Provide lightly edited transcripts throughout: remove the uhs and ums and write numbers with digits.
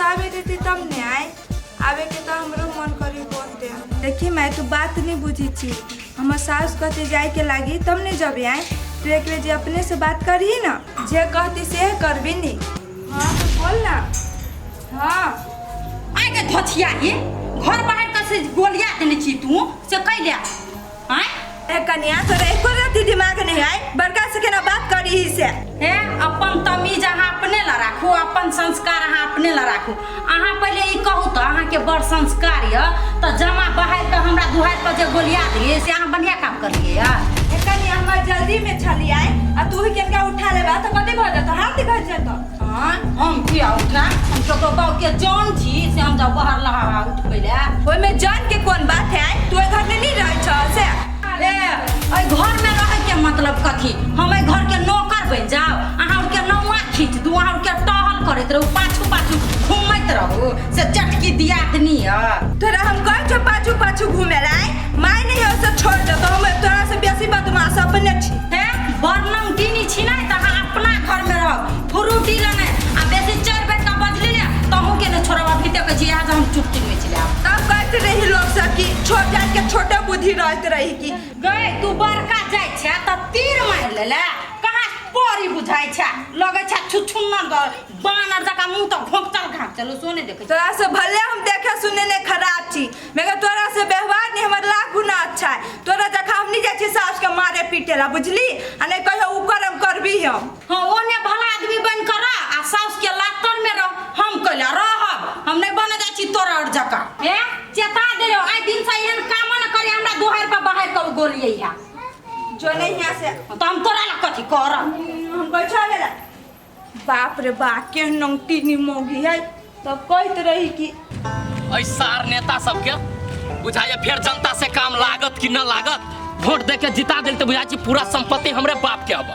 आवे देती तब नहीं आए आवे के तो हमरो मन करी बोलते। देखी मैं तो बात नहीं बुझी छी। हमार सास कहते जाए के लागी तब नहीं जब आए तो एक बेर अपने से बात करी ना जे कहती से करबी नहीं। हाँ तो बोल ना। हाँ आए के धोछिया ये घर बाहर का से गोलिया देने छी तू से कह ले आए ए कन्या तो एको राती दिमाग नहीं आए बड़का से केना बात करी ही से। हे अपन तमीज अहाँ अपने ला राखू अपन संस्कार अहाँ अपने ला राखू। अहाँ पहले ई कहू तो अहाँ के बड़ संस्कार य तो जमा बहार के हमरा दुहार पर जे गोलिया दिए से अहाँ बढ़िया काम करिए या ए कन्या हम जल्दी में चली आए आ तू ही केनका उठा लेबा तो कदी भ जात हाथ दिखा जात। हां हम किया उठा हम तो गांव के जान छी से हम जब बाहर लहा उठ गइले ओय में जान के कौन बात है तू घर में नहीं रह छ से। ए घर में रहे के मतलब कथी हम घर के नौकर बन जाओ अहाँ के नौआ खींच दू अहाँ के टहल करत रहू पाछू पाछू घूमत रहू से चटकी दिया दनी तोरा हम कह छ पाछू पाछू घूमे लाए माय नहीं हो से छोड़ दे तो हम तोरा से बेसी बदमाश अपने छी। हे बरनम टीनी छी ना त अहाँ अपना घर में रह फ्रूटी लेने आ बेसी 4 बेर का बदली ले तहु के न छोड़वा भीते के जी आज हम चुपटी में चला तब कहते रही लोग सब की छोट जान के छोटा बुद्धि रहत रही की गए तू बड़का जाय छ त तीर मार लेला कहां परी बुझाय छ लगे छ छुछुन्ना बानर जका मुंह तो घोंकचल घाक चलो सोने देखे तोरा से भले हम देखे सुने ने खराब छी मगर तोरा से व्यवहार नहीं हमर लाख गुना अच्छा है। तोरा जका हम नहीं जाय छी सास के मारे पीटेला बुझली आ नहीं कहियो उ करम करबी हम। हां ओने भला आदमी बन कर आ सास के लातर में रह हम कहला रहब हम नहीं बने जाय छी तोरा और जका हे चेता देलो आई दिन से एहन काम न करे हमरा दुहार पर बाहर कर गोलिए या जो नहीं यहाँ से तो हम तोरा ला कथी कर हम बैठा लेला बाप रे बाप के नंगटी निमोगी है तब कहत रही की ऐ सार नेता सबके बुझाइए फिर जनता से काम लागत कि न लागत वोट दे के जिता दिल तो बुझाई पूरा संपत्ति हमरे बाप के अब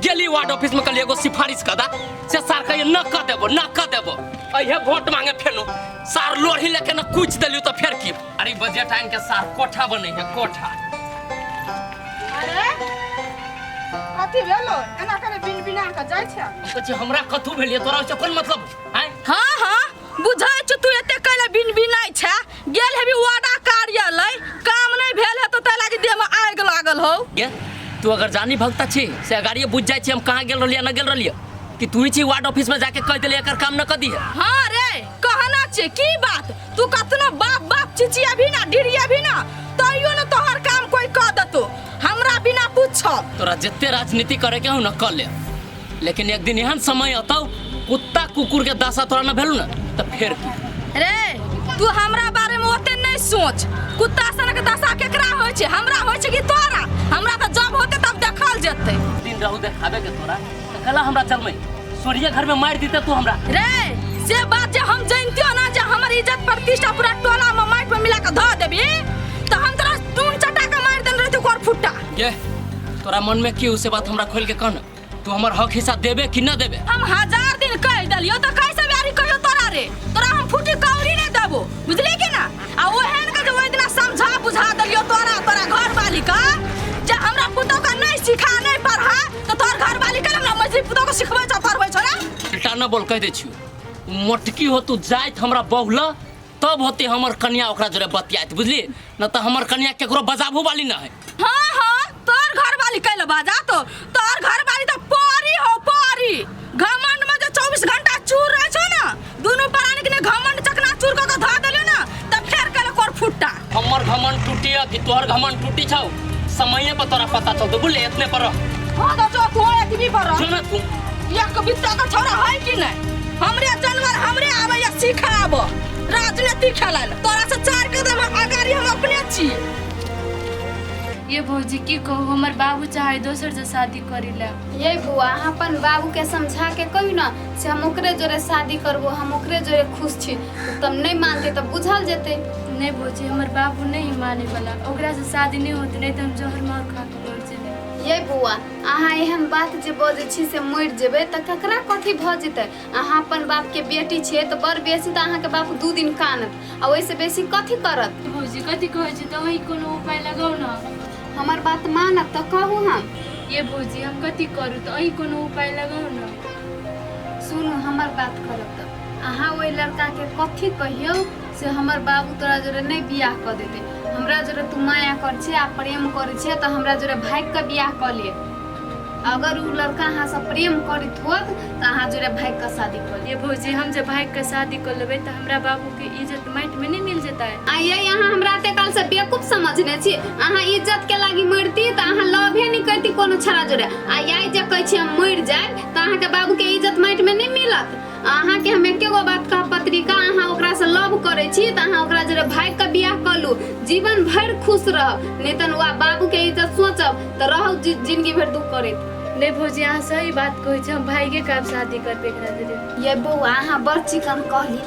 गेली वार्ड ऑफिस में कल एगो सिफारिश कदा से सार कहिए न क देबो अहे वोट मांगे फेनु सार लोढ़ी लेके न कुछ देलियो तो फिर की अरे बजट आइन के सार कोठा बनै है कोठा। अरे कथी भेलो एना करे बिन बिना के जाय छै कुछ हमरा कथु भेलिए तोरा से कोन मतलब हैं। हां हां बुझाय छ तू एते कहले बिन बिनाय छ गेल हेबी वादा कार्यालय काम नहीं भेल है तो त लागी देह में आग लागल हो ये तू अगर जानी भक्ता छी से गाड़ी बुझ जाय छी हम कहां गेल रहलिए न गेल रहलिए कि तू ही छी वार्ड ऑफिस में जाके कह देले एकर काम न क दी है। हां रे कहना छे की बात तू कतना बाप बाप चिची अभी ना डिड़ी अभी ना तइयो न तोहर काम कोई क दतो हमरा बिना पूछ तोरा जितने राजनीति करे के हो न कर ले लेकिन एक दिन एहन समय अतौ कुत्ता कुकुर के दशा तोरा न भेलु न त फिर की रे तू हमरा बारे में ओते नहीं सोच कुत्ता सन के दशा केकरा होय छे हमरा होय छे कि तोरा हमरा त जब होते तब देखल जेते दिन रहू देखाबे के तोरा कला हमरा चलमै सोरिया घर में मार दीते तू हमरा रे से बात जे हम जानतियो ना जे हमर इज्जत प्रतिष्ठा पूरा टोला में माइट में मिला के ध देबी त हम तोरा टून चटा के मार देन रहते कोर फुट्टा ये तोरा मन में की उसे बात हमरा खोल के कहन तू हमर हक हिस्सा देबे कि न देबे। हम 1000 दिन कह दलियो त कैसे बियारी कहियो तोरा रे तोरा हम फुटी कौड़ी नहीं देबो बुझली कि ना आ ओहेन के जे ओइ दिन समझा बुझा दलियो तोरा घर वाली का जे हमरा पुतो का नहीं सिखा नहीं पढ़ा तो तोर घर वाली का हमरा मजरी पुतो को सिखबै छ पढ़बै छ रे उल्टा न बोल कह दे छी मोटकी हो तू जाइत हमरा बहुला तब होते हमर कन्या ओकरा जोरे बतियात बुझली न त हमर कन्या केकरो बजाबू वाली न है। हां हां तोर घर वाली कैले बाजा तो तोर घर वाली तो परी हो परी घमंड में जो 24 घंटा चूर रहे छ ना दोनों प्राणी के घमंड चकना चूर क ध देलियो ना त फेर केले कोर फुट्टा हमर घमंड टूटिया कि तोहर घमंड टूटी छौ समय पर तोरा पता चलतो बुझले इतने पर हां तो जो तू एतबी पर सुन तू या कविता का छोरा है कि नहीं हमरे जानवर हमरे आवे या सिखाब राजनीति खेलाल तोरा से 4 कदम आगारी हम अपने छी। ये भौजी की कहू हमर बाबू चाहे दोसर से शादी करिला ये बुआ अपन बाबू के समझा के कही ना से हम ओकरे जोरे शादी करबो हम ओकरे जोरे खुश छी तब नहीं मानते तब बुझल जेते नहीं भौजी हमर बाबू नहीं माने वाला ओकरा से शादी नहीं होते नहीं तो हम जहर मार खा के मर जेबे। ये बुआ अहाँ एहन बात जे बजे छी से मर जेबे त ककरा कथी भ जेते अहाँ अपन बाप के बेटी छे तो बड़ बेसी त अहाँ के बाप 2 दिन कानत आ ओइसे बेसी कथी करत भौजी कथी कहै छी त वही कोनो उपाय लगाउ न हमर बात मानत त कहू हम ये भौजी हम कथी करू त वही कोनो उपाय लगाउ न सुनु हमर बात करब त अहाँ वही लड़का के कथी कहियो से हमर बाबू तोरा जोरे नहीं बियाह कर देते। हमरा जोरे तू माया कर छे आ प्रेम करे छे तो हमरा जोरे भाग के बियाह कर ले। अगर उ लड़का अहाँ से प्रेम करित होत तो अहाँ जोरे भाग के शादी कर ले। ये भौजी हम जब भाई के शादी कर लेबै तो हमरा बाबू के इज्जत माटि में नहीं मिल जेतै। आ ये यहाँ हमरा ते काल से बेवकूफ समझने छी। अहाँ इज्जत के लागी मरती तो अहाँ लवे नहीं करती कोनो छड़ा जोरे। आ याई जे कहै छी हम मर जाए तो अहाँ के बाबू के इज्जत माटि में नहीं मिलत। अहाँ के हम एकेगो बात कह पत्रिका अहाँ ओकरा से लव करे छी तो अहाँ ओकरा जोरे भाग के बियाह कर लू। जीवन भर खुश रह नहीं तो बाबू के इज्जत सोचब तो रहू जिंदगी भर दुख करत। नहीं भौजी अहाँ सही बात कहै छी, हम भाई के काम शादी करबे एकरा दे। ये बउआ अहाँ बड़ चिकन कहली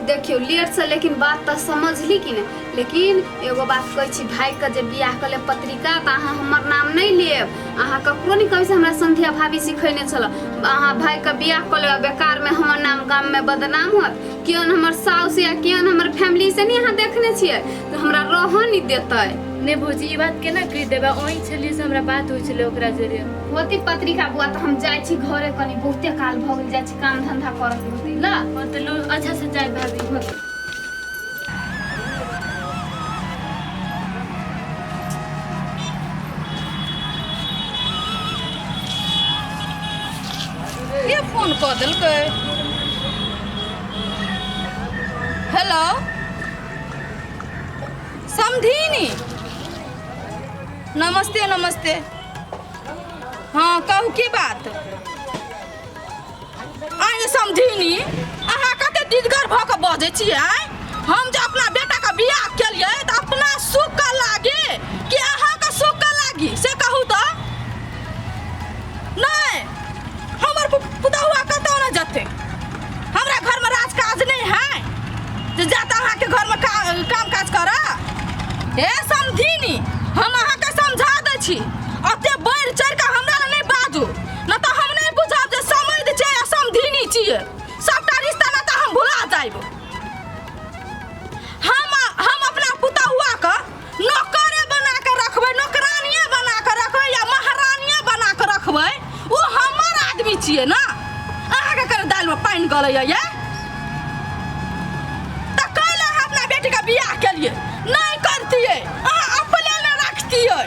देखियो लेट से लेकिन बात तो समझली कि नहीं। लेकिन एगो बात कहै छी भाई के जे बियाह कले पत्रिका तो अहाँ हमर नाम नहीं लेब। अहाँ ककरो नहीं कहै से हमरा संध्या भाभी सिखैने छल। अहाँ भाई के बियाह कले बेकार में हमर नाम गाम में बदनाम होत। केहन हमर साउस या केहन हमर फैमिली से नहीं अहाँ देखने छियै तो हमरा रह नहीं देतै। नहीं भौजी ई बात केना कहि देबा। ओही छलिए से हमरा बात होइ छले ओकरा जोरे। होती पत्रिका बुआ तो हम जाय छी घरे कनी बहुते काल भ गेल जाय छी काम धंधा करत होती ला। और तो लो अच्छा से जाए भाभी। ये फोन कर देलकै। हेलो समधिनी नमस्ते नमस्ते। हाँ कहू की बात आगे समझिनी अहाँ कते दिदगर भऽ कऽ बजै छियै। हम जे अपना बेटा के बियाह केलियै तऽ अपना सुख के लागी कि अहाँ के सुख के लागी से कहू तऽ। नहीं हमर पुतहुआ कतौ न जते। हमरा घर में राज काज नहीं है जे जाता अहाँ के घर में काम काज करा। हे समझिनी हम अहाँ के समझा दै छी अते बढ़ चढ़ के हमरा ल नहीं बाजू न तो हम नहीं बुझब जे समझ छै या समझिनी छियै। सबटा रिश्ता न तो हम भुला जाइब। हम अपना पुतहुआ के नौकरे बना के रखबै, नौकरानिये बना के रखबै या महारानिये बना के रखबै। वो हमर आदमी छियै ना। अहाँ के कर दाल में पानी गलैया ये त कैले अपना बेटी के बियाह केलिए नहीं करतिए। अहाँ अपने न रखतिए।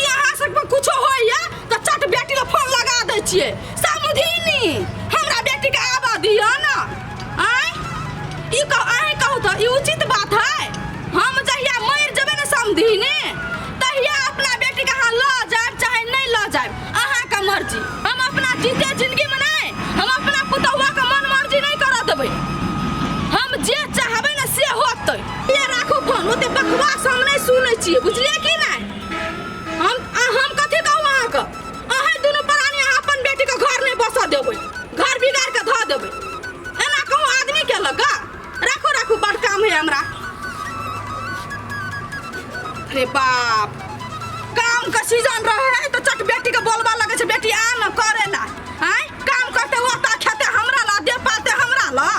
अहाँ सब कुछो होइया तो चट बेटी के फोन लगा दै छियै। समझिनी हमरा बेटी के आबा दियो ना। आय ई कहू तो ई उचित बात है। हम जहिया मर जेबै ना समझिनी तहिया अपना बेटी के अहाँ ल जाब चाहे नहीं ल जाब अहाँ के मर्जी। हम अपना जीते जिंदगी में नहीं हम अपना पुतहुआ के मन मर्जी नहीं कर देबै। हम जे चाहबै ना से होतै। ये राखू फोन ओते बकवास हम नहीं सुनै छियै बुझलियै कि नहीं। हम कथी कहू अहाँ के अहाँ दुनू प्राणी अहाँ अपन बेटी के घर नहीं बसा देबै, घर बिगाड़ के धऽ देबै। एना कहू आदमी के लगा राखू राखू बड़ काम है हमरा। अरे बाप काम का सीजन रहे है तो चट बेटी के बोलबा लगे छै बेटी आ न करे ला। आय काम करते ओता खेते हमरा ला दे पाते हमरा ला।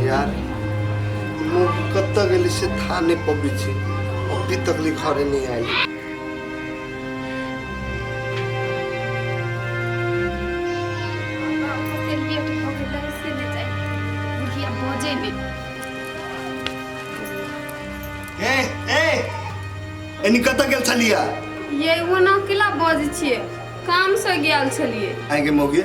यार कत गेली से था नहीं पबी छी अभी तक ली घरे नहीं आई। एनी कत गेल छलिया। ये वो ना किला बज छिए काम से गेल छलिए। आगे मोगे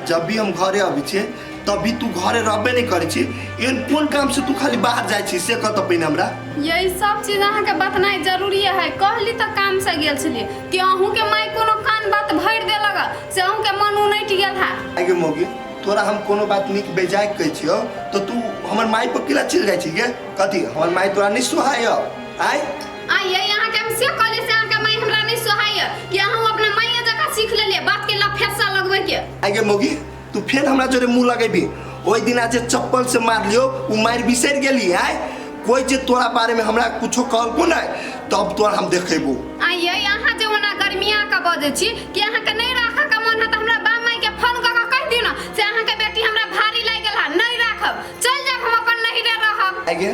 जब भी हम घरे आबी छे तभी तू घरे रहबे नहीं करे छी। एन कोन काम से तू खाली बाहर जाय छी से कत पहिने हमरा। यही सब चीज अहाँ के बतनाई जरूरी है। कहली तो काम से गेल छलिए कि अहूँ के माई कोनो कान बात भर दे लगा से अहूँ के मन उनट गेल है। आगे मोगे तोरा हम कोनो बात निक बेजाय कहै छियो तो तू हमर माई पर किला चिल जाय छी गे। कथी हमर माई तोरा नहीं सुहाय आय ये यहाँ के हम से कहले से अहाँ के माई हमरा नहीं सुहाय कि अहूँ अपना माई जगह सीख लेलिए बात के लफेसा लगबै के। आगे मोगी तू फिर हमरा जोरे मुंह लगेबी। ओई दिन आज चप्पल से मार लियो उ मार बिसर गेली है। कोई जे तोरा बारे में हमरा कुछो कहलको ना तब तोरा हम देखेबो। ये यहाँ जे ओना गर्मिया का बजे छी कि अहाँ के नहीं राखा का मन है त हमरा बा माई के फोन क के कह दियो ना से अहाँ के बेटी हमरा भारी लाग गेल है नहीं राखब चल जाब हम अपन नहीं रे रहब। आगे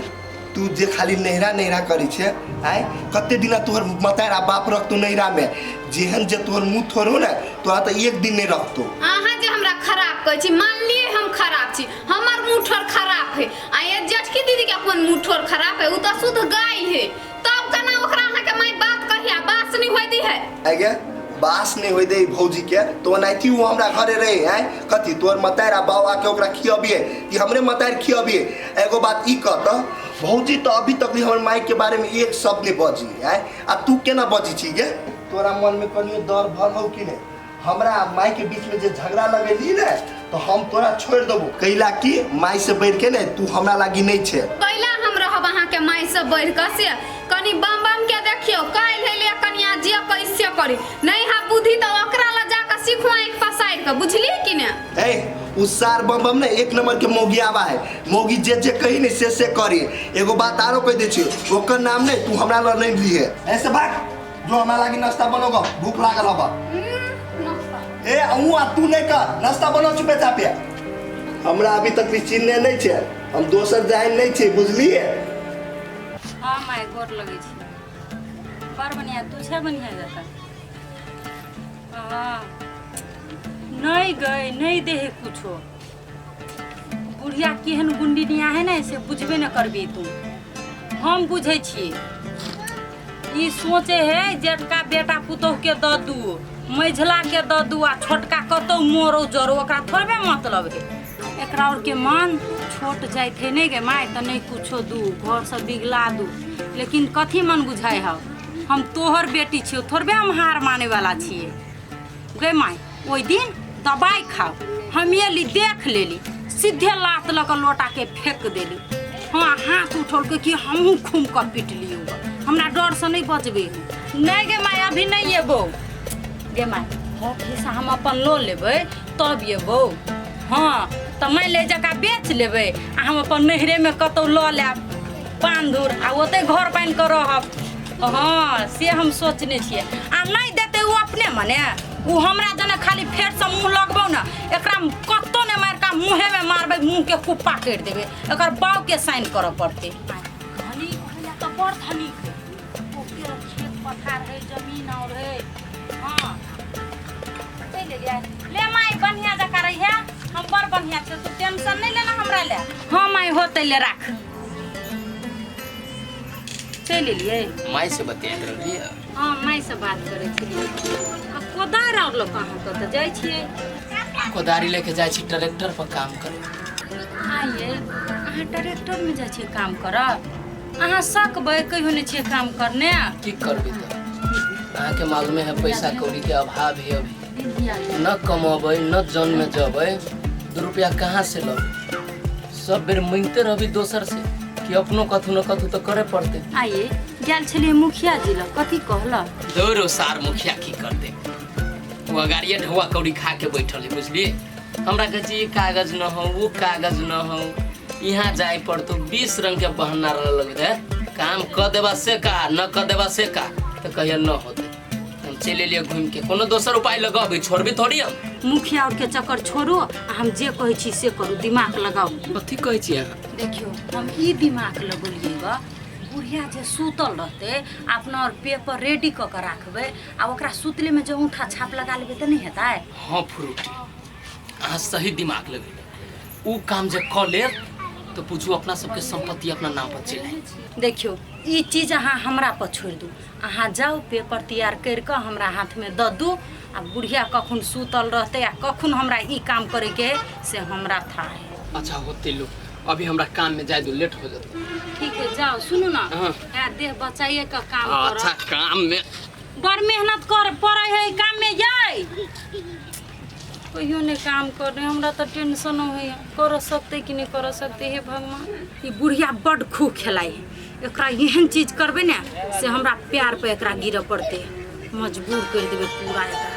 तू जे खाली नहरा नहरा करी छे आय कते दिना तोहर मतारा बाप रखतो नहरा में जेहन जे तोहर मुंह थोरो ना तोरा तो एक दिन नहीं रखतो। अहाँ जे हमरा खराब कहै छी मान लिए हम खराब छी हमर मुंह ठोर खराब है आ ये जटकी दीदी के अपन मुंह ठोर खराब है उ तो शुद्ध गाय है तब कना ओकरा अहाँ के माय बात कहिया बास नहीं होय दी है आगे बास नहीं होय दे भौजी के तो नाइती वो हमरा घरे रहे आय कथी तोहर मतारा बाबा के ओकरा खियबिए कि हमरे मतार खियबिए। एगो बात ई कहत भौजी तो अभी तक हमर माई के बारे में एक शब्द नहीं बजी आय आ तू केना बजी छी गे तोरा मन में कनियो डर भर हो कि नहीं हमरा माई के बीच में जे झगड़ा लगेली ने तो हम तोरा छोड़ देबो कैला कि माई से बढ़ के ने तू हमरा लागी नहीं छे कैला हम रहब अहाँ के माई से बढ़ के से कनी बम बम के देखियो काल हेले कनिया जे कैसे करी नहीं हा बुद्धि तो ओकरा ला जाके सीखो एक पसाइड के बुझली कि ने ए उसार बम बम ने एक नंबर के मोगी आवा है मोगी जे जे कही ने से करी। एगो बात आरो कह दे छी ओकर नाम नहीं तू हमरा ला नहीं लिए ऐसे भाग जो हमरा लागी नाश्ता बनोगा भूख लागल हबा ए अहू आ तू नहीं कर नाश्ता बनो चुपे चापे हमरा अभी तक चिन्ह नहीं छे हम दोसर जान नहीं छे बुझलिए। हाँ माय गोर लगे छी बड़ बढ़िया तू छे बढ़िया जाता हाँ नहीं गए नहीं दे कुछो बुढ़िया केहन गुंडिनिया है ना से बुझबे न करबी तू हम बुझे छी ई सोचे है जेठका बेटा पुतोह के द दू मझला के द दू आ छोटका कतौ मोरो जरो ओकरा थोड़बे मतलब है एकरा और के मन छोट जाइत है नहीं गे माय त नहीं कुछो दू घर से बिगला दू लेकिन कथी मन बुझाए है हम तोहर बेटी छियो थोड़बे हम हार माने वाला छिए गे माय ओई दिन दवाई खाओ हम ये ली देख लेली सीधे लात लक लोटा के फेंक देली हाँ हाथ उठल के कि हमहू खूम कर पीट लियो हमरा डर से नहीं बचबे नहीं गे माय अभी नहीं एबो गे माय ऑफिस हम अपन लो लेबै तब एबो हाँ तो मैं ले जका बेच लेबै आ हम अपन नहरे में कतौ ल लेब बांधुर आ ओते घर पानि के रहब हाँ से हम सोचने छियै आ नहीं देते वो अपने मने वो हमरा जने खाली फेर से मुंह लगबो ना एकरा कत्तो ने मार का मुंहे में मारबे मुंह के कुप्पा कर देबे एकर बाव के साइन करऽ पड़ते धनी कहला त बड़ धनी है ओके खेत पथार है जमीन और है हां चले जाए ले माई बढ़िया जका रही है हम बड़ बढ़िया छै तू टेंशन नहीं लेना हमरा ले हां माई होते ले राख चले लिए माई से बतियात रहलिए हां माई से बात करे छी कोदार और लोग कहाँ तो जाए छिए कोदारी लेके जाए छी ट्रैक्टर पर काम करे आइए अहाँ ट्रैक्टर में जाए छिए काम कर अहाँ सकबै कहियो नहीं छिए काम करने की करबी तो अहाँ के मालूम है पैसा कौड़ी के अभाव है अभी न कमबै न जन में जबै 2 रुपया कहाँ से लो सब बेर मांगते रहबी दोसर से कि अपनो कथु न कथु तो करे पड़ते। आइए गेल छलिए मुखिया जी ल कथी कहला दौड़ो सार मुखिया की कर दे वो गाड़िए ढुआ कौड़ी खा के बैठल है बुझलिए हमरा कहे ये कागज न हो वो कागज न हो यहाँ जाए पड़ तो 20 रंग के बहाना लगे काम क देवा से का न क देवा से का तो कहिए न होते हम चले लिए घूम के कोनो दोसर उपाय लगाबे छोड़बी थोड़ी हम मुखिया और के चक्कर छोड़ो हम जे कहे छी से करू दिमाग लगाओ कथी कहे छी अहाँ देखियो हम ई दिमाग लगोलिएगा बुढ़िया जे सुतल रहते अपना और पेपर रेडी क के रखबे आ ओकरा सुतले में जो अंगूठा छाप लगा लेबे त नहीं हेतै हां फ्रूटी अहाँ सही दिमाग लगे ऊ काम जे क ले तो पूछू अपना सबके संपत्ति अपना नाम पर चले देखियो ई चीज अहाँ हमरा पर छोड़ दू अहाँ जाओ पेपर तैयार कर के हमरा हाथ में द दू आ बुढ़िया कखन सुतल रहते आ कखन हमरा ई काम करे के से हमरा था है। अच्छा होते लो अभी हमरा काम में जाए दो लेट हो जाता ठीक है जाओ सुनो ना हाँ। देह बचाइए का काम करो अच्छा काम में बड़ मेहनत कर पड़े है काम में जाए कहियो नहीं काम कर रहे हमरा तो टेंशन है कर सकते कि नहीं कर सकते है भगवान ये बुढ़िया बड़ खूब खेलाई है एकरा एहन चीज करबे ना से हमरा प्यार पे एकरा गिर पड़ते मजबूर कर देबे पूरा एकरा।